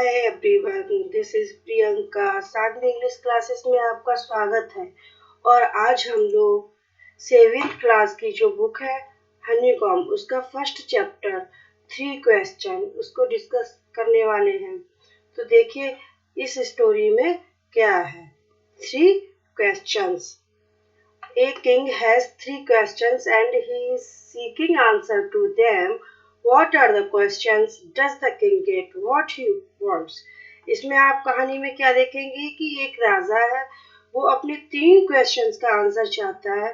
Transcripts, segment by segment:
Hi everyone, this is Priyanka. Sadhana English classes में आपका स्वागत है। और आज हम लोग 7th क्लास की जो बुक है हनीकॉम्ब, उसका फर्स्ट चैप्टर 3 क्वेश्चन उसको डिस्कस करने वाले हैं। तो देखिए इस स्टोरी में क्या है। 3 questions. A king has 3 questions and he is seeking answer to them. What are the questions? Does the king get what he wants? इसमें आप कहानी में क्या देखेंगे कि एक राजा है, वो अपने 3 क्वेश्चंस का आंसर चाहता है।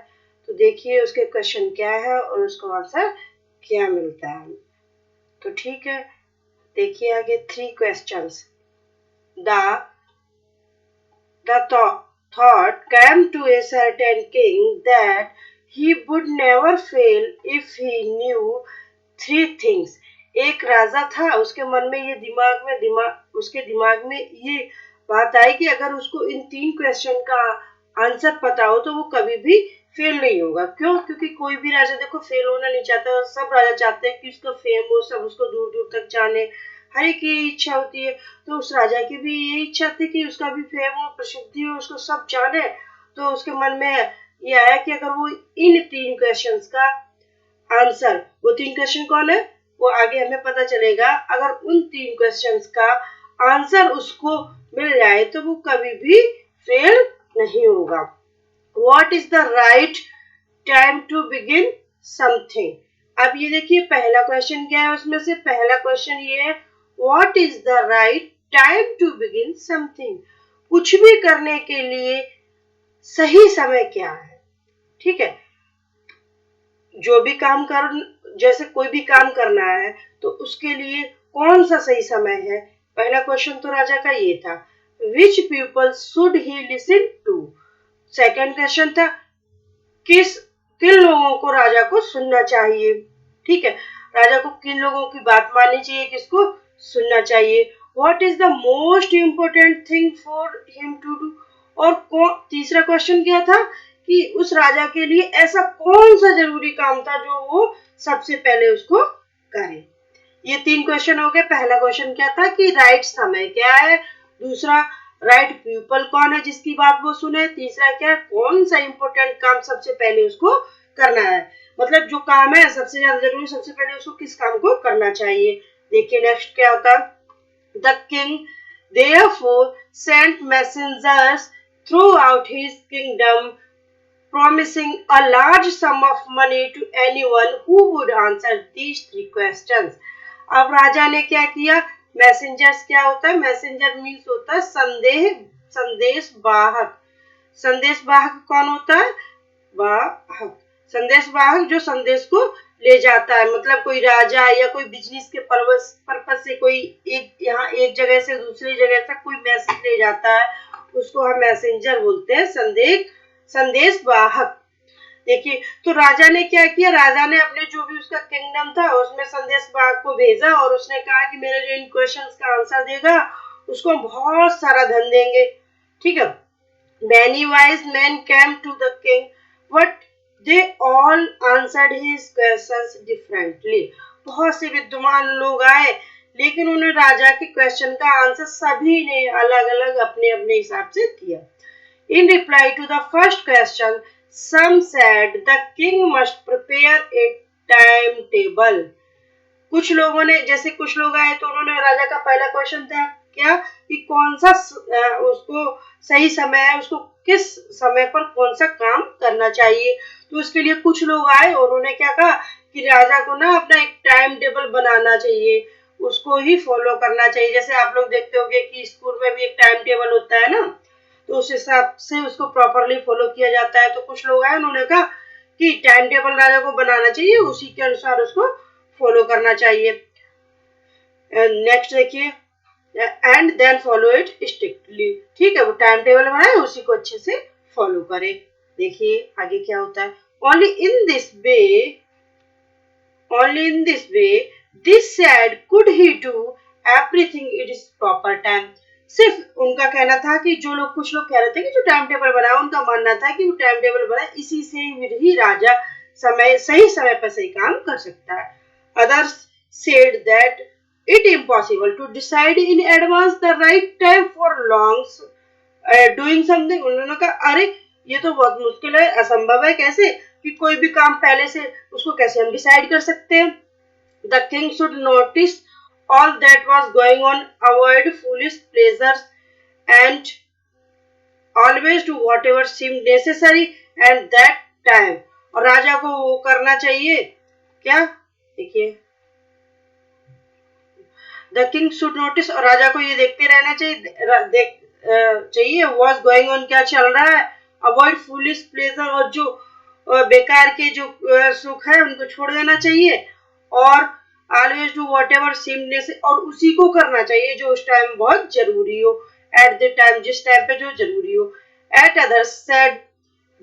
तो देखिए उसके क्वेश्चन क्या है और उसको आंसर क्या मिलता है। तो ठीक है, देखिए आगे 3 questions. The thought came to a certain king that he would never fail if he knew 3 things. एक राजा था, उसके मन में ये उसके दिमाग में ये बात आई कि अगर उसको इन 3 क्वेश्चन का आंसर पता हो तो वो कभी भी फेल नहीं होगा। क्यों? क्योंकि कोई भी राजा देखो फेल होना नहीं चाहता। सब राजा चाहते हैं कि उसका फेम हो, सब उसको दूर दूर तक जाने, हर एक की इच्छा होती है। तो उस राजा की भी यही इच्छा थी कि उसका भी फेम हो, प्रसिद्धि हो, उसको सब जाने। तो उसके मन में ये आया कि अगर वो इन 3 क्वेश्चंस का आंसर, वो 3 क्वेश्चन कौन है वो आगे हमें पता चलेगा। अगर उन 3 क्वेश्चंस का आंसर उसको मिल जाए तो वो कभी भी फेल नहीं होगा। What is the right time to begin something? अब ये देखिए पहला क्वेश्चन क्या है, उसमें से पहला क्वेश्चन ये है What is the right time to begin something? कुछ भी करने के लिए सही समय क्या है। ठीक है, जो भी काम जैसे कोई भी काम करना है तो उसके लिए कौन सा सही समय है। पहला क्वेश्चन तो राजा का ये था, Which people should he listen to? Second question था, किन लोगों को राजा को सुनना चाहिए। ठीक है, राजा को किन लोगों की बात माननी चाहिए, किसको सुनना चाहिए। What is the most important thing for him to do. और तीसरा क्वेश्चन क्या था कि उस राजा के लिए ऐसा कौन सा जरूरी काम था जो वो सबसे पहले उसको करे। ये 3 क्वेश्चन हो गए। पहला क्वेश्चन क्या था कि राइट समय क्या है, दूसरा राइट पीपल कौन है जिसकी बात वो सुने, तीसरा क्या, कौन सा इम्पोर्टेंट काम सबसे पहले उसको करना है। मतलब जो काम है सबसे ज्यादा जरूरी, सबसे पहले उसको किस काम को करना चाहिए। देखिए नेक्स्ट क्या होता है। The king therefore sent messengers throughout his kingdom promising a large sum of money to anyone who would answer these 3 questions. अब राजा ने क्या किया, मैसेंजर्स क्या होता है, मैसेंजर मीन्स होता है संदेश वाहक। संदेश वाहक कौन होता है, वाहक, संदेश वाहक जो संदेश को ले जाता है। मतलब कोई राजा या कोई बिजनेस के पर्पस से कोई एक जगह से दूसरी जगह तक कोई मैसेज ले जाता है, उसको हम मैसेंजर बोलते हैं, संदेश वाहक। देखिए तो राजा ने क्या किया, राजा ने अपने जो भी उसका किंगडम था उसमें संदेश वाहक को भेजा और उसने कहा कि मेरे जो इन क्वेश्चंस का आंसर देगा उसको बहुत सारा धन देंगे। ठीक है, many wise men came to the king but they all answered his questions differently. बहुत से विद्वान लोग आए लेकिन उन्होंने राजा के क्वेश्चन का आंसर सभी ने अलग अलग अपने अपने हिसाब से दिया। In reply to the first question, some said the king must prepare a timetable. कुछ लोगों ने, जैसे कुछ लोग आए तो उन्होंने, राजा का पहला क्वेश्चन था क्या कि कौन सा उसको सही समय है, उसको किस समय पर कौन सा काम करना चाहिए। तो उसके लिए कुछ लोग आए, उन्होंने क्या कहा कि राजा को ना अपना एक टाइम टेबल बनाना चाहिए, उसको ही फॉलो करना चाहिए। जैसे आप लोग देखते होंगे कि स्कूल में भी एक टाइम टेबल होता है ना, तो उस हिसाब से उसको प्रॉपरली फॉलो किया जाता है। तो कुछ लोग आए, उन्होंने कहा कि टाइम टेबल राजा को बनाना चाहिए, उसी के अनुसार उसको फॉलो करना चाहिए। नेक्स्ट देखिए, and then follow it strictly. ठीक है, वो टाइम टेबल बनाए, उसी को अच्छे से फॉलो करे। देखिए आगे क्या होता है। Only in this way this sad could he do everything it is proper time. सिर्फ उनका कहना था कि कुछ लोग कह रहे थे कि जो टाइम टेबल बनाया, उनका मानना था कि वो टाइम टेबल बनाए, इसी से ही राजा सही समय पर सही काम कर सकता है। Others said that it impossible to decide in advance the right time for long doing something. उन्होंने कहा अरे ये तो बहुत मुश्किल है, असंभव है, कैसे कि कोई भी काम पहले से उसको कैसे हम डिसाइड कर सकते हैं. The king should notice all that was going on, avoid foolish pleasures, and always do whatever seemed necessary at that time. और राजा को वो करना चाहिए क्या, देखिए, द किंग शुड नोटिस, और राजा को ये देखते रहना चाहिए, चाहिए वॉज गोइंग ऑन, क्या चल रहा है, अवॉइड फूलिश प्लेजर, और जो बेकार के जो सुख है उनको छोड़ देना चाहिए, और ऑलवेज डू वॉट एवर सीमनेस, और उसी को करना चाहिए जो उस टाइम बहुत जरूरी हो, एट द टाइम, जिस टाइम पे जो जरूरी हो. At others said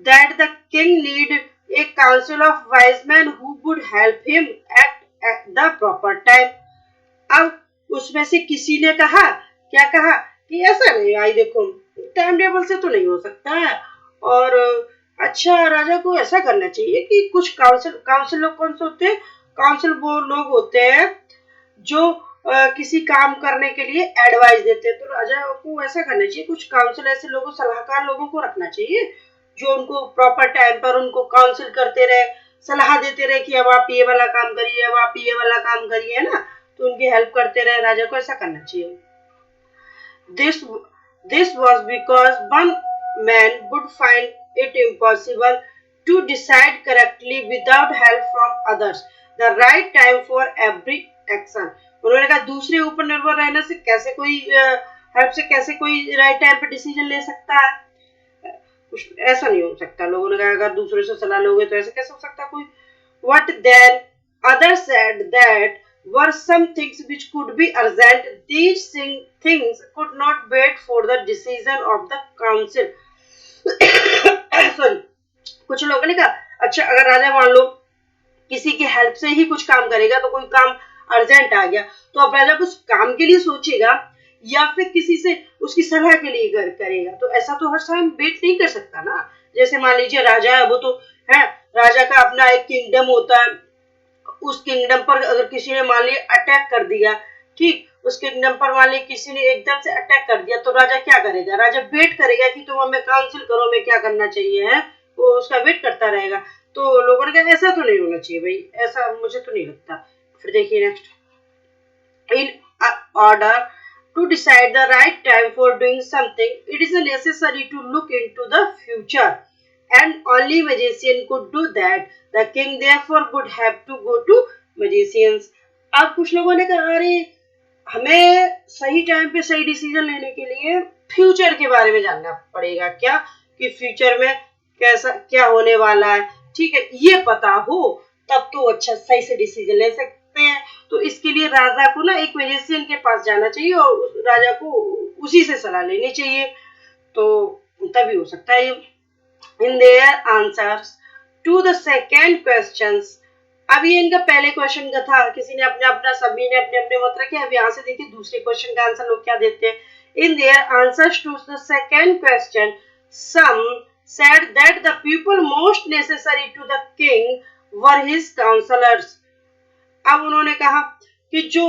that the king need a council of wise man who would help him at the proper time. अब उसमें से किसी ने कहा, क्या कहा कि ऐसा नहीं, आई देखो टाइम टेबल से तो नहीं हो सकता है, और अच्छा राजा को ऐसा करना चाहिए कि कुछ काउंसिल लोग कौन से होते हैं, काउंसिल वो लोग होते हैं जो किसी काम करने के लिए एडवाइस देते हैं. तो राजा को ऐसा करना चाहिए, कुछ काउंसिल ऐसे लोगों, सलाहकार लोगों को रखना चाहिए जो उनको प्रॉपर टाइम पर उनको काउंसिल करते रहे, सलाह देते रहे कि अब आप ये वाला काम करिए, अब आप ये वाला काम करिए, है ना, तो उनकी हेल्प करते रहे. राजा को ऐसा करना चाहिए. This was because one man would find it impossible to decide correctly without help from others. The right time for every action. उन्होंने कहा दूसरे ऊपर निर्भर रहने से कैसे कोई हेल्प से कैसे कोई राइट टाइम पे डिसीजन ले सकता है, कुछ ऐसा नहीं हो सकता. लोगों ने कहा अगर दूसरे से सलाह लोगे तो ऐसे कैसे हो सकता कोई. What then others said that were some things which could be urgent. These things could not wait for the decision of the council. Sorry. कुछ लोगों ने कहा अच्छा अगर राजा मान लो किसी की हेल्प से ही कुछ काम करेगा, तो कोई काम अर्जेंट आ गया तो अब राजा कुछ काम के लिए सोचेगा या फिर किसी से उसकी सलाह के लिए करेगा, तो ऐसा तो हर समय वेट नहीं कर सकता ना. जैसे मान लीजिए राजा है, वो तो है, राजा का अपना एक किंगडम होता है, उस किंगडम पर अगर किसी ने मान लिया अटैक कर दिया, ठीक, उस किंगडम पर मान लिया किसी ने एकदम से अटैक कर दिया, तो राजा क्या करेगा, राजा वेट करेगा कि तुम हमें काउंसिल करो, हमें क्या करना चाहिए, है, वो उसका वेट करता रहेगा. तो लोगों ने कहा ऐसा तो नहीं होना चाहिए भाई, ऐसा मुझे तो नहीं लगता. फिर देखिए next, in order to decide the right time for doing something, it is necessary to look into the future, and only magician could do that. The king therefore would have to go to magicians. अब कुछ लोगों ने कहा अरे हमें सही time पे सही डिसीजन लेने के लिए फ्यूचर के बारे में जानना पड़ेगा, क्या कि फ्यूचर में कैसा क्या होने वाला है, ठीक है, ये पता हो तब तो अच्छा सही से डिसीजन ले सकते हैं. तो इसके लिए राजा को ना एक मैजिशियन के पास जाना चाहिए और उस राजा को उसी से सलाह लेनी चाहिए, तो तभी हो सकता है. In their answers to the second questions, अब ये इनका पहले क्वेश्चन का था, किसी ने अपना अपना, सभी ने अपने अपने मत रखे. अब यहाँ से देखिए दूसरे क्वेश्चन का आंसर लोग क्या देते हैं. In their answers to the second question, some said that the people most necessary to the king were his counselors. अब उन्होंने कहा कि जो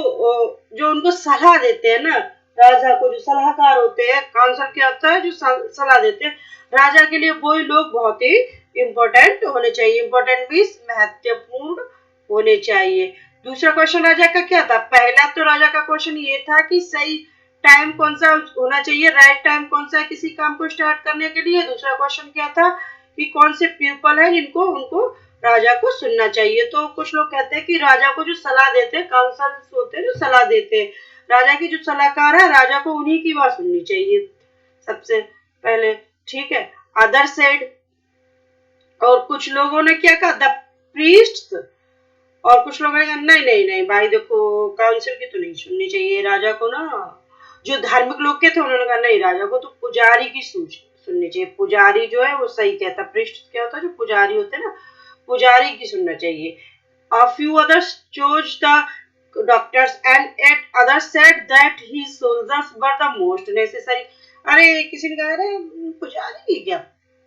उनको सलाह देते हैं ना, राजा को जो सलाहकार होते हैं, काउंसिल क्या होता है, जो सलाह देते हैं राजा के लिए, वही लोग बहुत ही इम्पोर्टेंट होने चाहिए. इम्पोर्टेंट मीन्स महत्वपूर्ण होने चाहिए. दूसरा क्वेश्चन राजा का क्या था, पहला तो राजा का क्वेश्चन ये था कि सही टाइम कौन सा होना चाहिए, राइट टाइम कौन सा है किसी काम को स्टार्ट करने के लिए. दूसरा क्वेश्चन क्या था कि कौन से पीपल है जिनको उनको राजा को सुनना चाहिए. तो कुछ लोग कहते हैं कि राजा को जो सलाह देते हैं, काउंसिल होते हैं जो सलाह देते हैं, राजा के जो सलाहकार है, राजा को उन्हीं की बात सुननी चाहिए सबसे पहले, ठीक है. अदर सेड, और कुछ लोगों ने क्या कहा, द प्रीस्ट्स, और कुछ लोगों ने कहा नहीं नहीं नहीं भाई देखो काउंसिल की तो नहीं सुननी चाहिए राजा को ना. जो धार्मिक लोग के थे उन्होंने कहा नहीं, राजा को तो पुजारी की सुननी चाहिए, पुजारी जो है वो सही कहता. प्रीस्ट क्या होता है, जो पुजारी होते हैं ना, पुजारी की सुनना चाहिए. A few others chose the doctors and yet others said that his soldiers were the most necessary. अरे किसी ने कहा अरे पुजारी की क्या,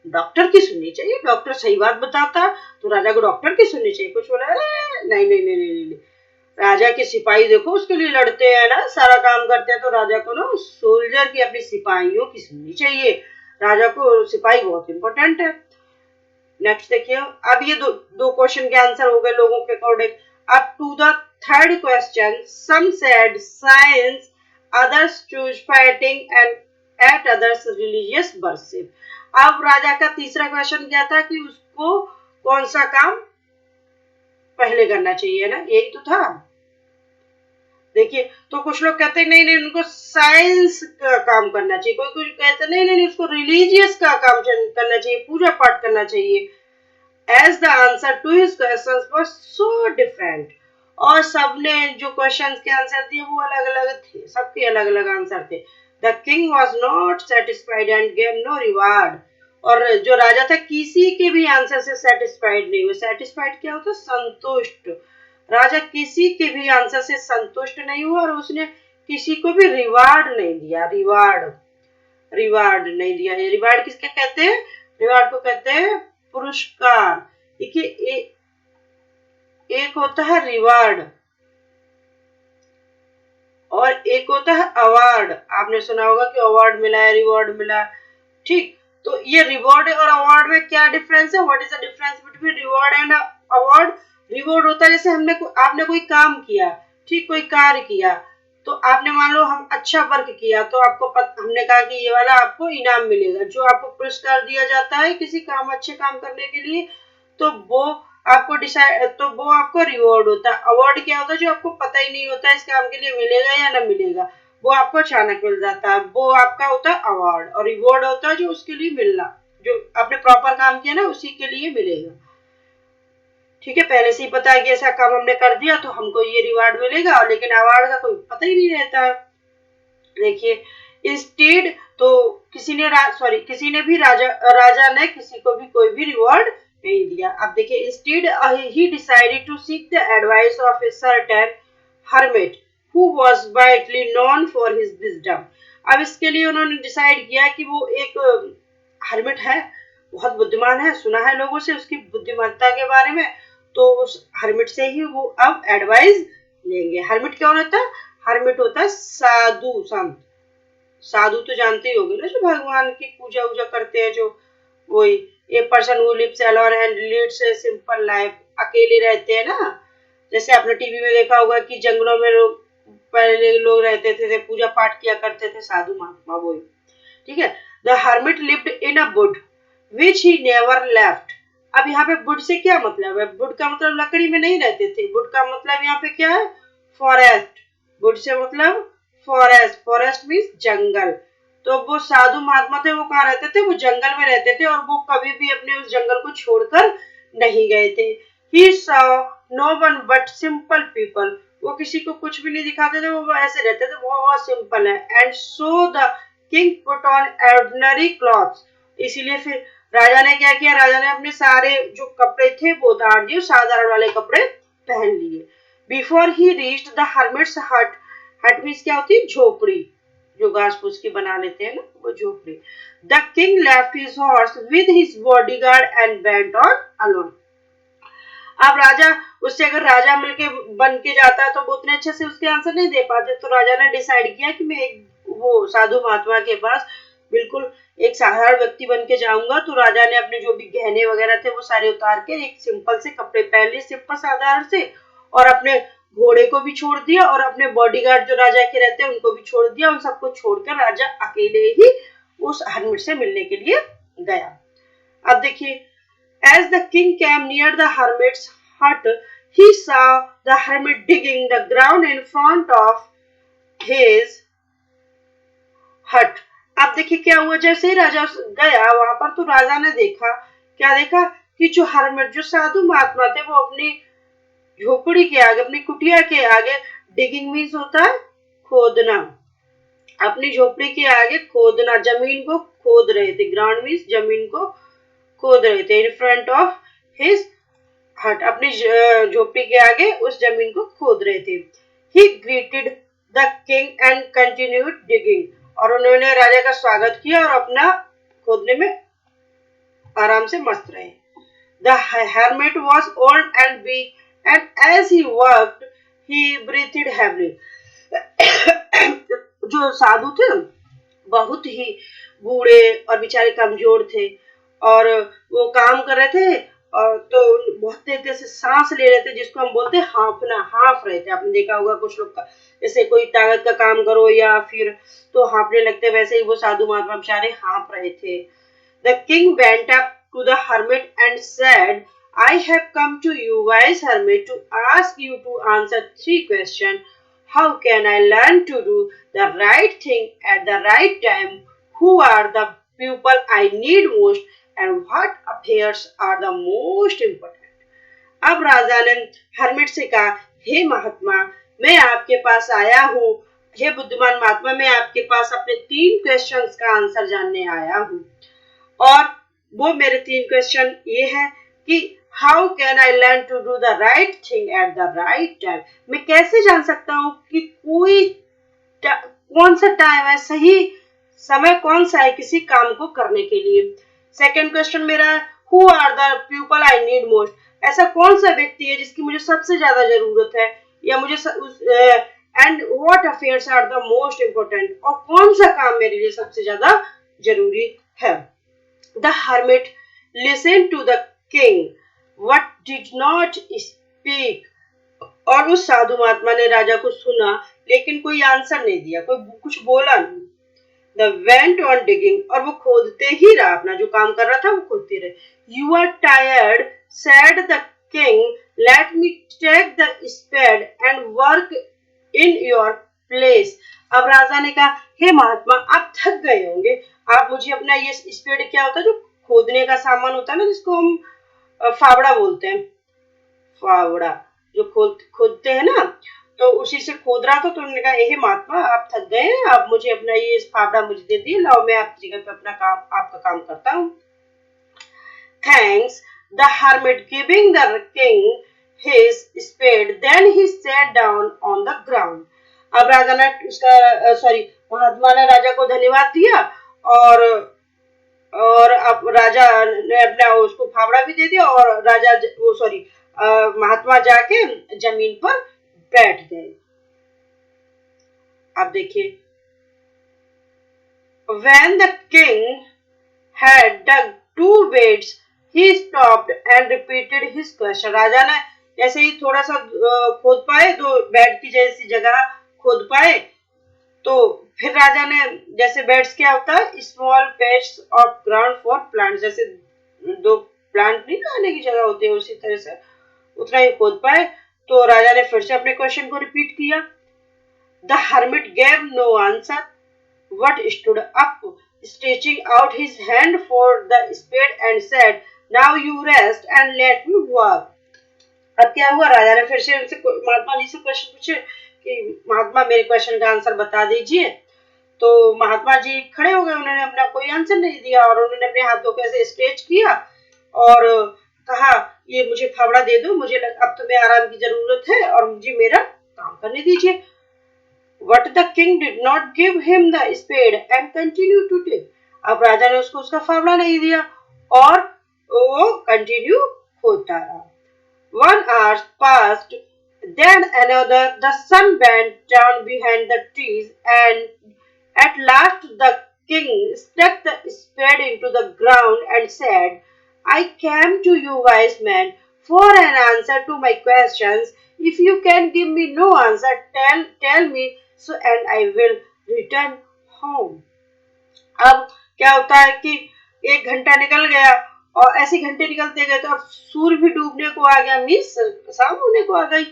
डॉक्टर की सुननी चाहिए, डॉक्टर सही बात बताता, तो राजा को डॉक्टर की सुननी चाहिए. कुछ बोला अरे नहीं नहीं नहीं नहीं नहीं, राजा के सिपाही देखो उसके लिए लड़ते हैं ना, सारा काम करते हैं, तो राजा को ना सोल्जर की, अपने सिपाहियों की सुननी चाहिए। राजा को सिपाही बहुत इंपॉर्टेंट है। नेक्स्ट देखिए, अब ये दो क्वेश्चन के आंसर हो गए लोगों के अकॉर्डिंग। अब to the third question, some said science, others choose fighting and at others religious worship। अब राजा का तीसरा क्वेश्चन क्या था कि उसको कौन सा काम पहले करना चाहिए ना, यही तो था। देखिए, तो कुछ लोग कहते हैं नहीं नहीं उनको साइंस का काम करना चाहिए, कोई कुछ कहते नहीं नहीं उसको रिलीजियस का काम करना चाहिए, पूजा पाठ करना चाहिए। As the answer to his questions was so different, और सबने जो क्वेश्चंस के आंसर दिए वो अलग अलग थे, सबके अलग अलग आंसर थे। The king was not satisfied and gave no reward। और जो राजा था किसी के भी आंसर से सेटिस्फाइड नहीं हुआ। सेटिस्फाइड क्या होता है? संतुष्ट। राजा किसी के भी आंसर से संतुष्ट नहीं हुआ और उसने किसी को भी रिवार्ड नहीं दिया। रिवार्ड नहीं दिया। रिवार्ड किसके कहते हैं? रिवार्ड को कहते हैं पुरस्कार। देखिए, एक होता है रिवार्ड और एक होता है अवार्ड। आपने सुना होगा कि अवार्ड मिला है, रिवॉर्ड मिला है, ठीक। तो ये रिवॉर्ड और अवार्ड में क्या डिफरेंस है? What is the difference between reward and award? Reward होता है जैसे आपने कोई काम किया, ठीक, कोई कार्य किया, तो आपने मान लो हम अच्छा वर्क किया तो आपको हमने कहा कि ये वाला आपको इनाम मिलेगा। जो आपको पुरस्कार दिया जाता है किसी काम, अच्छे काम करने के लिए, तो वो आपको रिवॉर्ड होता है। अवार्ड क्या होता है? जो आपको पता ही नहीं होता इस काम के लिए मिलेगा या ना मिलेगा, वो आपको अचानक मिल जाता है, वो आपका होता है अवार्ड। और रिवॉर्ड होता है जो उसके लिए मिलना, जो आपने प्रॉपर काम किया ना उसी के लिए मिलेगा। ठीक है, पहले से ही पता है कि ऐसा काम हमने कर दिया तो हमको ये रिवार्ड मिलेगा, और लेकिन अवार्ड का कोई पता ही नहीं रहता। देखिए, इंस्टेड तो किसी ने भी राजा ने किसी को भी कोई भी रिवॉर्ड नहीं दिया। अब देखिए, instead he decided to seek the advice of a certain hermit who was widely known for his wisdom. अब इसके लिए उन्होंने डिसाइड किया कि वो एक हर्मिट है, बहुत बुद्धिमान है, सुना है लोगों से उसकी बुद्धिमत्ता के बारे में, तो उस हर्मिट से ही वो अब एडवाइस लेंगे। हर्मिट क्या होता है? हर्मिट होता है साधु संत। साधु तो जानते ही होंगे ना, जो भगवान की पूजा वूजा करते हैं, जो वही a person who lives alone and leads a simple life, अकेले रहते हैं ना। जैसे आपने टीवी में देखा होगा कि जंगलों में पहले लोग रहते थे, पूजा पाठ किया करते थे, साधु महात्मा वही, ठीक है। The hermit lived in a would which he never left. अब यहाँ पे वुड से क्या मतलब है? वुड का मतलब लकड़ी में नहीं रहते थे, वुड का मतलब यहाँ पे क्या है? फॉरेस्ट। वुड से मतलब फॉरेस्ट, फॉरेस्ट मीन्स जंगल। तो वो साधु महात्मा थे, वो कहाँ रहते थे? वो जंगल में रहते थे, और वो कभी भी अपने उस जंगल को छोड़कर नहीं गए थे। He saw no one but simple people। वो किसी को कुछ भी नहीं दिखाते थे, वो ऐसे रहते थे, बहुत सिंपल है। And so the king put on ordinary clothes। इसीलिए फिर राजा ने क्या किया? राजा ने अपने सारे जो कपड़े थे वो उतार दिए, साधारण वाले कपड़े पहन लिए। Before he reached the hermit's hut। हट मीन्स क्या होती है? झोपड़ी, जो घास फूस की बना लेते हैं ना, वो झोपड़ी। The king left his horse with his bodyguard and went on alone। अब राजा उससे अगर राजा मिलके बन के जाता तो वो उतने अच्छे से उसके आंसर नहीं दे पाते, तो राजा ने डिसाइड किया कि मैं एक वो साधु महात्मा के पास बिल्कुल एक साधारण व्यक्ति बन के जाऊंगा। तो राजा ने अपने जो भी गहने वगैरह थे वो सारे उतार के एक सिंपल से कपड़े पहन लिए, सिंपल साधारण से, और अपने घोड़े को भी छोड़ दिया और अपने बॉडीगार्ड जो राजा के रहते हैं उनको भी छोड़ दिया। उन सबको छोड़कर राजा अकेले ही उस हर्मिट से मिलने के लिए गया। अब देखिए, as the king came near the hermit's hut, he saw the hermit digging the ground in front of his hut। अब देखिए क्या हुआ, जैसे ही राजा गया वहां पर, तो राजा ने देखा, क्या देखा? कि जो हर्मिट, जो साधु महात्मा थे, वो अपनी झोपड़ी के आगे, अपनी कुटिया के आगे, डिगिंग मीन्स होता है खोदना, अपनी झोपड़ी के आगे खोदना, जमीन को खोद रहे थे। ग्राउंड मीन्स जमीन को खोद रहे थे। इन फ्रंट ऑफ हिज हट, अपनी झोपड़ी के आगे उस जमीन को खोद रहे थे। ही greeted the king and continued digging. और उन्होंने राजा का स्वागत किया और अपना खोदने में आराम से मस्त रहे। The hermit was old and weak, and as he worked, he breathed heavily. जो साधु थे बहुत ही बूढ़े और बेचारे कमजोर थे और वो काम कर रहे थे और तो बहुत तेज से सांस ले रहे थे जिसको हम बोलते हैं हाँफना, हाँफ रहे थे। आपने देखा होगा कुछ लोग का जैसे कोई ताकत का काम करो या फिर तो हाँफने लगते, वैसे ही वो साधु महात्मा बेचारे हाँफ रहे थे। The king went up to the hermit and said, I have come to you, wise hermit, to ask you to answer 3 questions. How can I learn to do the right thing at the right time? Who are the people I need most? And what affairs are the most important? अब राजा ने hermit से कहा, हे महात्मा, मैं आपके पास आया हूँ। हे बुद्धिमान महात्मा, मैं आपके पास अपने 3 क्वेश्चंस का आंसर जानने आया हूँ। और वो मेरे 3 क्वेश्चन ये है कि how can I learn to do the right thing at the right time. मैं कैसे जान सकता हूँ कि कौन सा टाइम है, सही समय कौन सा है किसी काम को करने के लिए। सेकंड क्वेश्चन मेरा है, who are the people I need most. ऐसा कौन सा व्यक्ति है जिसकी मुझे सबसे ज्यादा जरूरत है या मुझे and what affairs are the most important, और कौन सा काम मेरे लिए सबसे ज्यादा जरूरी है। The hermit listened to the king, but did not speak. और उस साधु महात्मा ने राजा को सुना लेकिन कोई आंसर नहीं दिया, कोई कुछ बोला नहीं। The went on digging, और वो खोदते ही रहा, अपना जो काम कर रहा था वो खोदते रहे। You are tired, said the king. Let me take the spade and work in your place. अब राजा ने कहा, हे महात्मा, आप थक गए होंगे, आप मुझे अपना ये स्पेड, क्या होता है जो खोदने का सामान होता है ना, जिसको हम फावड़ा बोलते हैं, फावड़ा जो खोदते हैं ना, तो उसी से खोद रहा था। तो उन्होंने कहा, हे महात्मा, आप थक गए हैं, आप मुझे अपना ये फावड़ा मुझे दे दिए, लाओ मैं आपकी जगह पे अपना काम, आपका काम करता हूँ। Thanks, the hermit giving the king his spade, then he sat down on the ground. अब राजा ने उसका महात्मा ने राजा को धन्यवाद दिया और अब राजा ने अपना उसको फावड़ा भी दे दिया और राजा महात्मा जाके जमीन पर बैठ गए। अब देखिए, when the king had dug 2 beds, he stopped and repeated his question. राजा ने जैसे ही थोड़ा सा खोद पाए, 2 बेड की जैसी जगह खोद पाए, तो फिर राजा ने, जैसे बेड्स क्या होता है, small patch of ground for plant, जैसे 2 प्लांट नहीं लगाने की जगह होती है, उसी तरह से उतना ही खोद पाए। तो राजा ने फिर से अपने क्वेश्चन को रिपीट किया। The hermit gave no answer but stood up, stretching out his hand for the spade and said, now you rest and let me work. अब क्या हुआ, राजा ने फिर से उनसे महात्मा जी से क्वेश्चन पूछे कि महात्मा, मेरे क्वेश्चन का आंसर बता दीजिए। तो महात्मा जी खड़े हो गए, उन्होंने अपना कोई आंसर नहीं दिया और उन्होंने अपने हाथों को ऐसे स्ट्रेच किया और कहा, ये मुझे फावड़ा दे दो, मुझे अब तुम्हें आराम की जरूरत है और मुझे मेरा काम करने दीजिए। But the king did not give him the spade and continued to dig. अब राजा ने उसको उसका फावड़ा नहीं दिया और वो कंटिन्यू होता रहा। 1 hour passed, then another. The sun went down behind the trees, and at last the king stuck the spade into the ground and said, I came to you, wise man, for an answer to my questions. If you can give me no answer, tell me so and I will return home. अब क्या होता है कि 1 घंटा निकल गया और ऐसे घंटे निकलते गए तो अब सूर्य भी डूबने को आ गया, मीन्स शाम होने को आ गई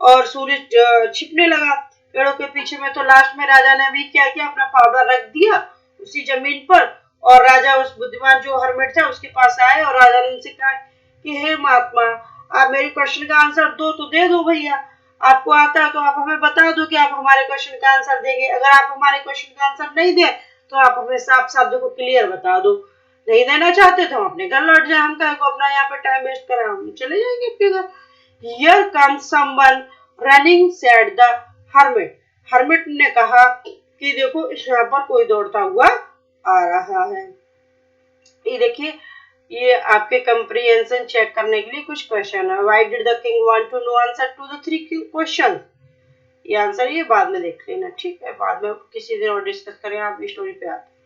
और सूर्य छिपने लगा पेड़ों के पीछे में। तो लास्ट में राजा ने भी क्या किया, अपना फावड़ा रख दिया उसी जमीन पर और राजा उस बुद्धिमान जो हर्मिट था उसके पास आए और राजा ने उनसे कहा कि हे महात्मा, आप मेरे क्वेश्चन का आंसर दो तो दे दो भैया, आपको आता है तो आप हमें बता दो कि आप हमारे क्वेश्चन का आंसर देंगे। अगर आप हमारे क्वेश्चन का आंसर नहीं दे तो आप हमें साफ साफ देखो क्लियर बता दो। नहीं देना चाहते तो हम अपने घर लौट जाए, हम कहे को अपना यहाँ पे टाइम वेस्ट करा, हम चले जाएंगे अपने घर। Here comes someone running, said the hermit. Hermit ने कहा कि देखो यहाँ पर कोई दौड़ता हुआ आ रहा है। ये देखिए, ये आपके कंप्रीहेंशन चेक करने के लिए कुछ क्वेश्चन है। Why did the king want to know answer to the 3 question? ये आंसर ये बाद में देख लेना, ठीक है, बाद में किसी दिन और डिस्कस करें, आप स्टोरी पे आते।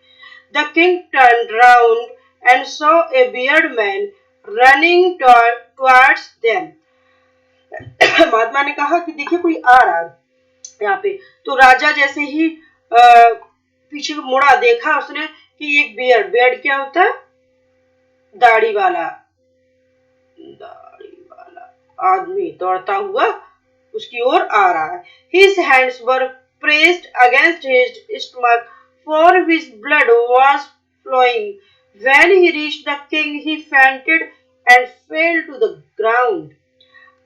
The king turned round and saw a bearded man running towards them. महात्मा ने कहा कि देखिए कोई आ रहा है यहाँ पे। तो राजा जैसे ही पीछे मुड़ा, देखा उसने कि एक बियर्ड क्या होता है? दाढ़ी वाला आदमी दौड़ता हुआ उसकी ओर आ रहा है। His hands were pressed against his stomach, for his blood was flowing. When he reached the king, he fainted and fell to the ground.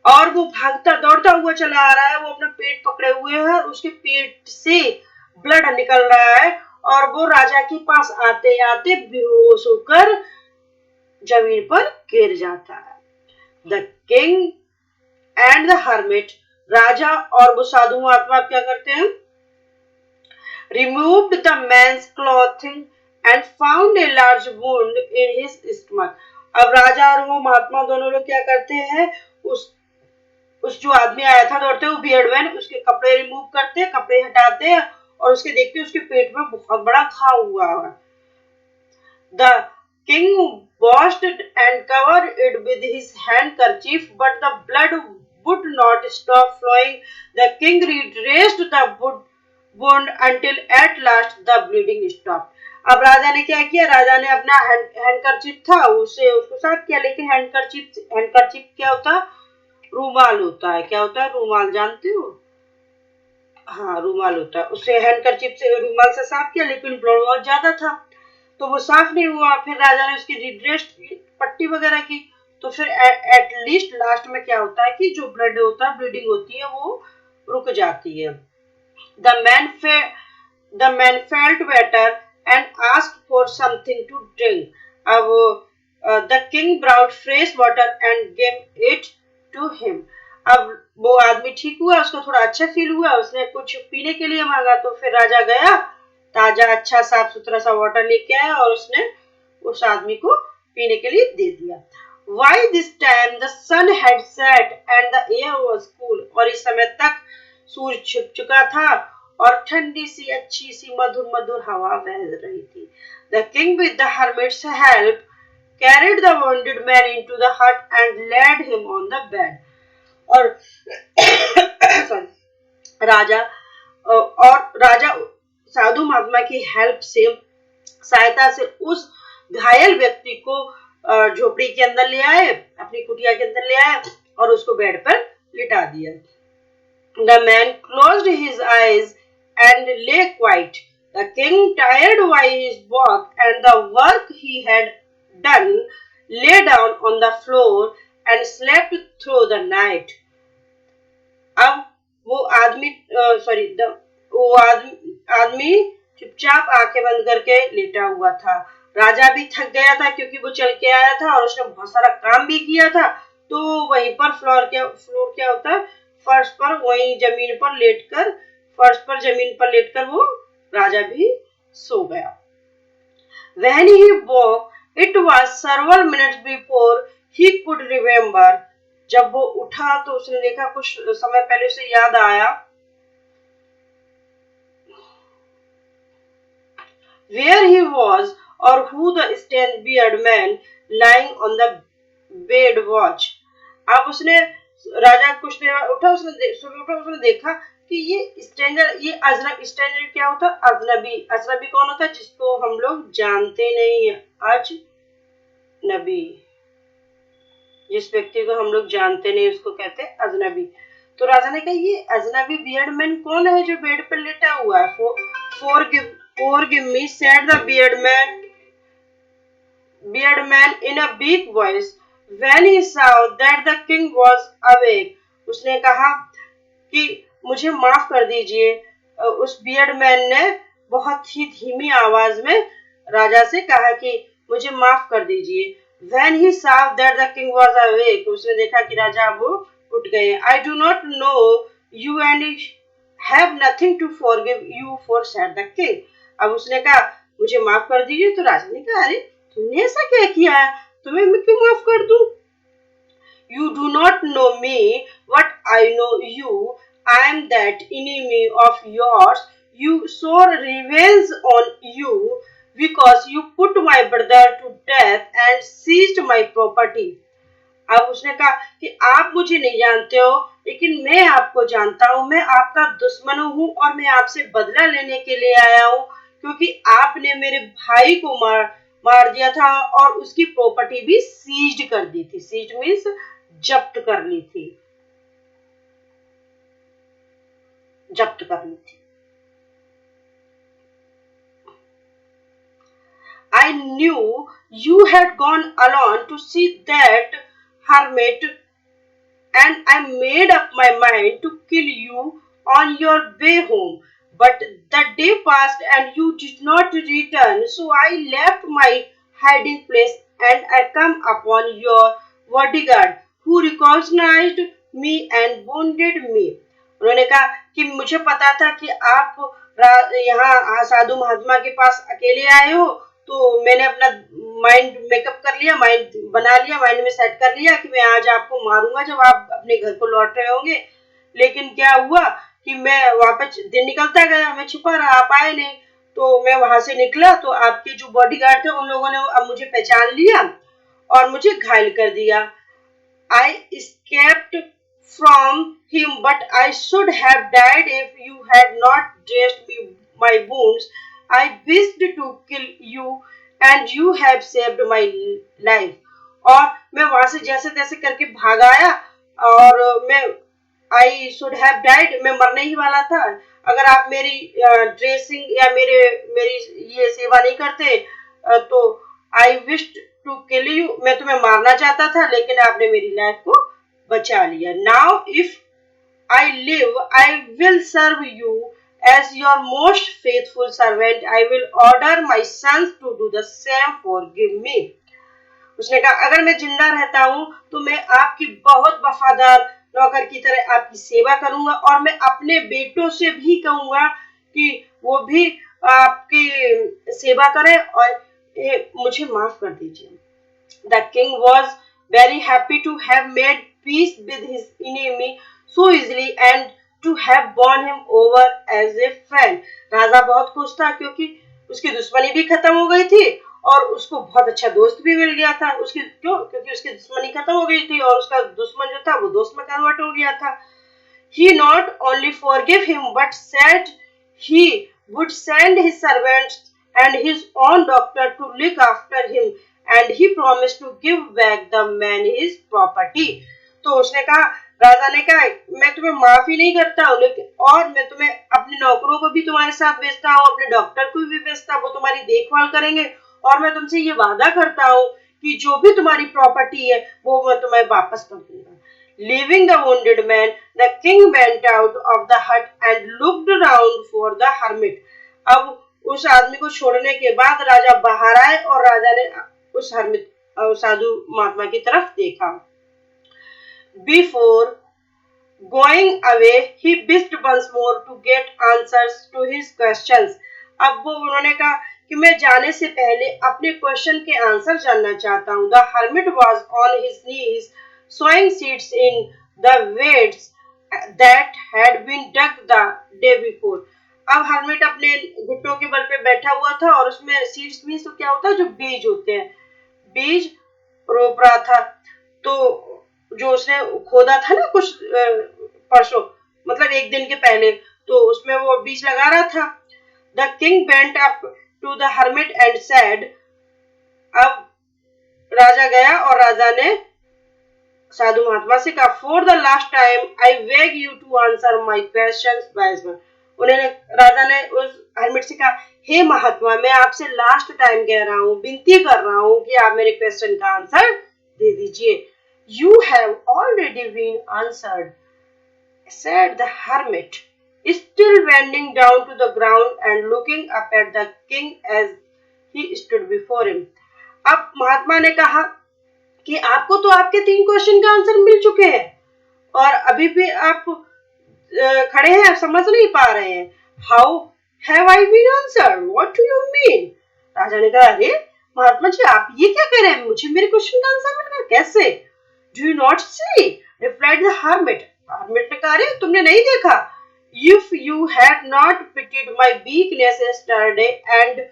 और वो भागता दौड़ता हुआ चला आ रहा है, वो अपना पेट पकड़े हुए है, उसके पेट से ब्लड निकल रहा है और वो राजा के पास आते आते बेहोश होकर जमीन पर गिर जाता है। The king and the hermit, राजा और वो साधु महात्मा क्या करते हैं? removed the man's clothing and found a large wound in his stomach. अब राजा और वो महात्मा दोनों लोग क्या करते हैं? उस जो आदमी आया था दौड़ते हुए बियर्ड मैन, उसके कपड़े रिमूव करते, कपड़े हटाते हैं और उसके देखते उसके पेट में बहुत बड़ा घाव हुआ है। The king washed and covered it with his handkerchief, but the blood would not stop flowing. The king redressed the wound until at last the bleeding stopped. अब राजा ने क्या किया? राजा ने अपना हैंडकरचीफ था उसे उसको साफ किया, लेकिन हैंडकरचीफ क्या होता है? रूमाल होता है। क्या होता है? रूमाल, जानते हो? हाँ, रूमाल होता है। उसे हैंडकरचीफ से, रूमाल से साफ किया, लेकिन ब्लड बहुत ज्यादा था तो वो साफ नहीं हुआ। फिर राजा ने उसकी रिड्रेस पट्टी वगैरह की, तो फिर एट लीस्ट लास्ट में क्या होता है कि जो ब्लड होता है, ब्लीडिंग होती है, वो रुक जाती है। The man felt better and asked for something to drink. अब the king brought fresh water and gave it to him. अब वो आदमी ठीक हुआ, उसको थोड़ा अच्छा फील हुआ, उसने कुछ पीने के लिए मांगा, तो फिर राजा गया, ताजा अच्छा साफ सुथरा सा वाटर लेके आया और उसने उस आदमी को पीने के लिए दे दिया। By this time the sun had set and the air was cool. और इस समय तक सूरज छिप चुका था और ठंडी सी अच्छी सी मधुर मधुर हवा बह रही थी। The king with the hermit's help carried the wounded man into the hut and laid him on the bed. और राजा साधु महात्मा की हेल्प से, सहायता से उस घायल व्यक्ति को झोपड़ी के अंदर ले आए, अपनी कुटिया के अंदर ले आए और उसको बेड पर लिटा दिया। The man closed his eyes and lay quiet. The king, tired by his walk and the work he had done, lay down on the floor and slept through the night. अब वो आदमी चुपचाप आंखें बंद करके लेटा हुआ था। राजा भी थक गया था क्योंकि वो चल के आया था और उसने बहुत सारा काम भी किया था, तो वहीं पर फ्लोर क्या होता है? फर्श पर, वहीं जमीन पर लेटकर वो राजा भी सो गया। When he woke, it was several minutes before he could remember. जब वो उठा तो उसने देखा कुछ समय पहले उसे याद आया where he was or who the strange bearded man lying on the bed was. अब उसने, राजा कुछ देर उठा, उसने देखा कि ये स्ट्रेंजर क्या होता है? अजनबी कौन होता है? जिसको हम लोग जानते नहीं है। अजनबी, जिस व्यक्ति को हम लोग जानते नहीं उसको कहते हैं अजनबी। तो राजा ने कहा ये अजनबी बियर्ड मैन कौन है जो बेड पर लेटा हुआ है? Forgive me, said the bearded man in a big voice when he saw that the king was awake. उसने कहा कि मुझे माफ कर दीजिए। उस बियर्ड मैन ने बहुत ही धीमी आवाज में राजा से कहा कि मुझे माफ कर दीजिए। When he saw that the king was awake, उसने देखा कि राजा वो उठ गए। I do not know you and have nothing to forgive you for, said the king. अब उसने कहा मुझे माफ कर दीजिए, तो राजा ने कहा अरे तुमने ऐसा क्या किया है? तुम्हें मैं क्यों माफ कर दूं? You do not know me, but I know you. I am that enemy of yours. You swore revenge on you because you put my brother to death and seized my property. अब उसने कहा कि आप मुझे नहीं जानते हो, लेकिन मैं आपको जानता हूँ। मैं आपका दुश्मन हूँ और मैं आपसे बदला लेने के लिए आया हूँ, क्योंकि आपने मेरे भाई को मार दिया था और उसकी प्रॉपर्टी भी सीज्ड कर दी थी। सीज्ड मीन्स जब्त कर ली थी, जब्त कर ली थी। I knew you had gone alone to see that hermit, and I made up my mind to kill you on your way home. But the day passed and you did not return, so I left my hiding place and I come upon your bodyguard who recognized me and wounded me. उन्होंने कहा कि मुझे पता था कि आप यहाँ साधु महात्मा के पास अकेले आए हो, तो मैंने अपना माइंड मेकअप कर लिया, माइंड बना लिया, माइंड में सेट कर लिया कि मैं आज आपको मारूंगा जब आप अपने घर को लौट रहे होंगे। लेकिन क्या हुआ कि मैं वापस दिन निकलता गया, मैं छुपा रहा, आप आए नहीं, तो मैं वहां से निकला तो आपके जो बॉडीगार्ड थे उन लोगों ने अब मुझे पहचान लिया और मुझे घायल कर दिया। I escaped from him, but I should have died if you had not dressed me my wounds. I wished to kill you, and you have saved my life. और मैं वहां से जैसे तैसे करके भाग आया और मैं I should have died, मैं मरने ही वाला था अगर आप मेरी ड्रेसिंग या मेरी ये सेवा नहीं करते। तो I wish to kill you, मैं तुम्हें मारना चाहता था लेकिन आपने मेरी लाइफ को बचा लिया। Now if I live I will serve you as your most faithful servant. I will order my sons to do the same, forgive me. उसने कहा अगर मैं जिंदा रहता हूँ तो मैं आपकी बहुत वफादार नौकर की तरह आपकी सेवा करूंगा और मैं अपने बेटों से भी कहूंगा कि वो भी आपकी सेवा करें और मुझे माफ कर दीजिए। The king was very happy to have made peace with his enemy so easily and to have won him over as a friend. राजा बहुत खुश था क्योंकि उसकी दुश्मनी भी खत्म हो गई थी और उसको बहुत अच्छा दोस्त भी मिल गया था। क्योंकि उसकी दुश्मनी खत्म हो गई थी और उसका दुश्मन जो था वो दोस्त में कन्वर्ट हो गया था। He not only forgave him but said he would send his servants and his own doctor to look after him and he promised to give back the man his property. तो उसने कहा, राजा ने कहा मैं तुम्हें माफी नहीं करता हूँ लेकिन और मैं तुम्हें अपने नौकरों को भी तुम्हारे साथ भेजता हूँ, अपने डॉक्टर को भी भेजता हूँ, वो तुम्हारी देखभाल करेंगे और मैं तुमसे ये वादा करता हूँ कि जो भी तुम्हारी प्रॉपर्टी है वो मैं तुम्हें वापस कर दूंगा। Leaving the wounded man, the king went out of the hut and looked around for the hermit. अब उस आदमी को छोड़ने के बाद राजा बाहर आए और राजा ने उस हर्मिट साधु महात्मा की तरफ देखा। Before going away, he wished once more to get answers to his questions. अब वो उन्होंने कहा कि मैं जाने से पहले अपने क्वेश्चन के आंसर जानना चाहता हूँ। The hermit was on his knees, sowing seeds in the weeds that had been dug the day before. अब हर्मिट अपने घुटनों के बल पे बैठा हुआ था और उसमें सीड्स मीन्स तो क्या होता है, जो बीज होते हैं, बीज रोप रहा था। तो जो उसने खोदा था ना कुछ परसों, मतलब एक दिन के पहले, तो उसमें वो बीज लगा रहा था। The king went up to the hermit and said, अब राजा गया और राजा ने साधु महात्मा से कहा, for the last time I beg you to answer my questions wisely. उन्होंने राजा ने उस हर्मिट से कहा, हे महात्मा मैं आपसे लास्ट टाइम कह रहा हूँ, विनती कर रहा हूँ कि आप मेरे क्वेश्चन का आंसर दे दीजिए। You have already been answered, said the hermit, still bending down to the ground and looking up at the king as he stood before him. अब महात्मा ने कहा कि आपको तो आपके 3 क्वेश्चन का आंसर मिल चुके हैं और अभी भी आप खड़े हैं, आप समझ नहीं पा रहे हैं। How have I been answered, what do you mean? राजा ने कहा, अरे महात्मा जी आप ये क्या कह रहे हैं, मुझे मेरे क्वेश्चन का आंसर मिल गया कैसे? Do you not see, replied the hermit. Hermit ने कहा, अरे तुमने नहीं देखा? If you had not pitied my weakness yesterday and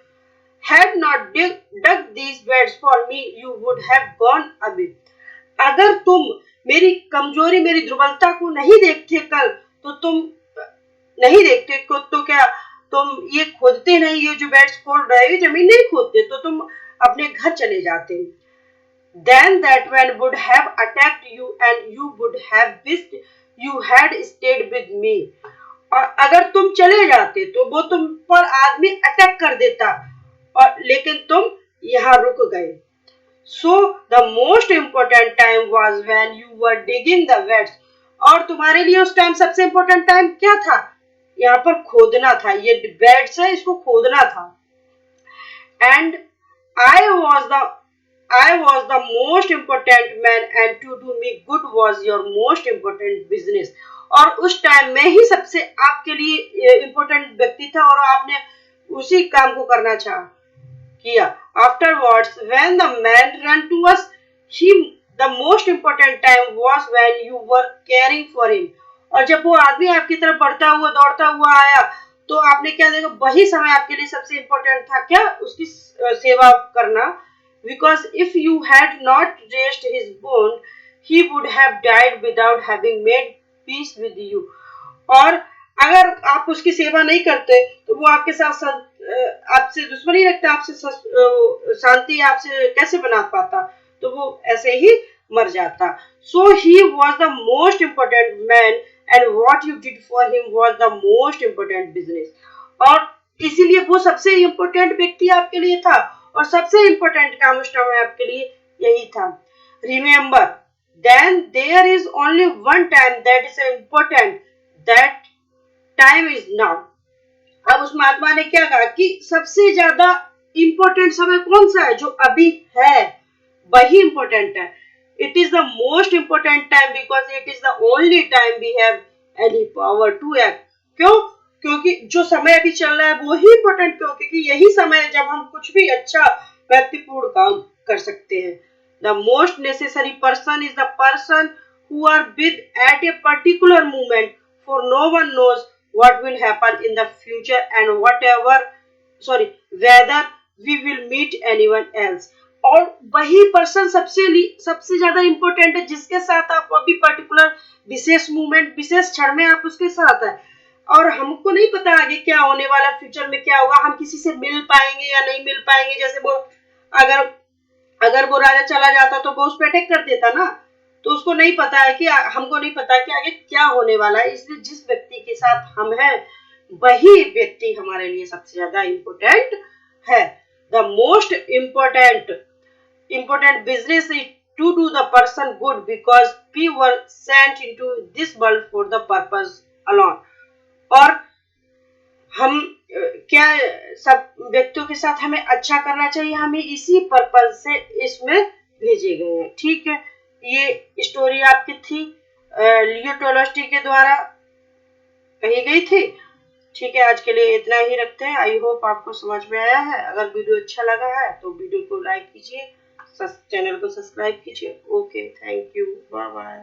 had not dug these beds for me, you would have gone away. अगर तुम मेरी कमजोरी, मेरी दुर्बलता को नहीं देखते कल, तो तुम नहीं देखते को तो क्या तुम ये खोदते नहीं, ये जो बेड्स खोद रहे हो जमीन नहीं खोदते, तो तुम अपने घर चले जाते। Then that man would have attacked you and you would have wished you had stayed with me. और अगर तुम चले जाते तो वो तुम पर आदमी अटैक कर देता, और लेकिन तुम यहाँ रुक गए। So the most important time was when you were digging the wells. और तुम्हारे लिए उस टाइम सबसे इम्पोर्टेंट टाइम क्या था? यहाँ पर खोदना था, ये बेड्स है इसको खोदना था। And I was the I was the most important man and to do me good was your most important business. और उस टाइम में ही सबसे आपके लिए इम्पोर्टेंट व्यक्ति था और आपने उसी काम को करना किया। Afterwards, when the man ran to us, the most important time was when you were caring for him. और जब वो आदमी आपकी तरफ बढ़ता हुआ दौड़ता हुआ आया, तो आपने क्या देखा, वही समय आपके लिए सबसे इम्पोर्टेंट था, क्या? उसकी सेवा करना। Because if you had not raised his wound, he would have died without having made peace with you. और अगर आप उसकी सेवा नहीं करते तो वो आपके साथ आपसे दुश्मनी रखता, आपसे शांति आपसे कैसे बना पाता, तो वो ऐसे ही मर जाता। So he was the most important man and what you did for him was the most important business. और इसीलिए वो सबसे इम्पोर्टेंट व्यक्ति आपके लिए था और सबसे इम्पोर्टेंट काम उस टाइम आपके लिए यही था। Remember, then there is only one time that is important, that time is now. अब उस महात्मा ने क्या कहा कि सबसे ज्यादा इम्पोर्टेंट समय कौन सा है? जो अभी है वही इम्पोर्टेंट है। It is the most important time because it is the only time we have any power to act. क्यों? क्योंकि जो समय अभी चल रहा है वो ही इम्पोर्टेंट क्यों? क्योंकि यही समय है जब हम कुछ भी अच्छा व्यक्तिपूर्ण काम कर सकते हैं। The most necessary person is the person who are with at a particular moment, for no one knows what will happen in the future and whether we will meet anyone else. और वही person सबसे ज्यादा important है जिसके साथ आप अभी particular विशेष movement, विशेष क्षण में आप उसके साथ है। और हमको नहीं पता आगे क्या होने वाला, फ्यूचर में क्या होगा, हम किसी से मिल पाएंगे या नहीं मिल पाएंगे। जैसे वो अगर वो राजा चला जाता तो वो उस पर अटैक कर देता ना, तो उसको नहीं पता है कि हमको नहीं पता कि आगे क्या होने वाला है। इसलिए जिस व्यक्ति के साथ हम हैं वही व्यक्ति हमारे लिए सबसे ज्यादा इम्पोर्टेंट है। The most important business is to do the person good because we were sent into this world for the purpose alone. और हम क्या सब व्यक्तियों के साथ हमें अच्छा करना चाहिए, हमें इसी पर्पस से इसमें भेजे गए हैं। ठीक है, ये स्टोरी आपकी थी लियो टोल्स्टॉय के द्वारा कही गई थी। ठीक है, आज के लिए इतना ही रखते हैं। आई होप आपको समझ में आया है। अगर वीडियो अच्छा लगा है तो वीडियो को लाइक कीजिए, चैनल को सब्सक्राइब कीजिए। Okay, thank you, bye bye.